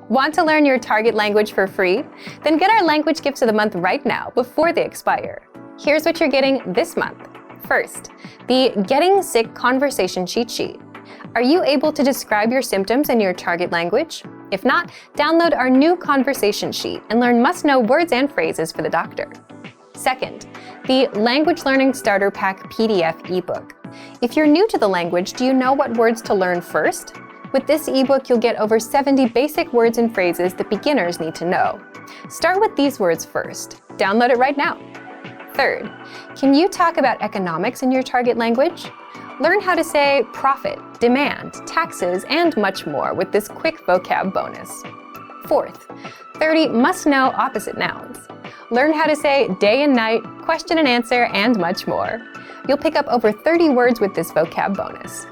Want to learn your target language for free? Then get our language gifts of the month right now before they expire. Here's what you're getting this month. First, the Getting Sick Conversation Cheat Sheet. Are you able to describe your symptoms in your target language? If not, download our new conversation sheet and learn must-know words and phrases for the doctor. Second, the Language Learning Starter Pack PDF ebook. If you're new to the language, do you know what words to learn first? With this ebook, you'll get over 70 basic words and phrases that beginners need to know. Start with these words first. Download it right now. Third, can you talk about economics in your target language? Learn how to say profit, demand, taxes, and much more with this quick vocab bonus. Fourth, 30 must-know opposite nouns. Learn how to say day and night, question and answer, and much more. You'll pick up over 30 words with this vocab bonus.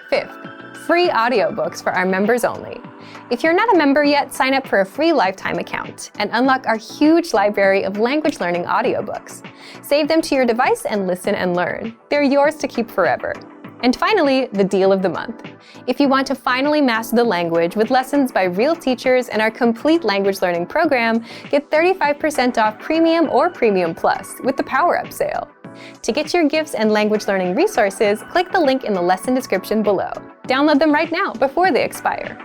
Fifth, free audiobooks for our members only. If you're not a member yet, sign up for a free lifetime account and unlock our huge library of language learning audiobooks. Save them to your device and listen and learn. They're yours to keep forever. And finally, the deal of the month. If you want to finally master the language with lessons by real teachers and our complete language learning program, get 35% off Premium or Premium Plus with the Power Up sale. To get your gifts and language learning resources, click the link in the lesson description below. Download them right now before they expire.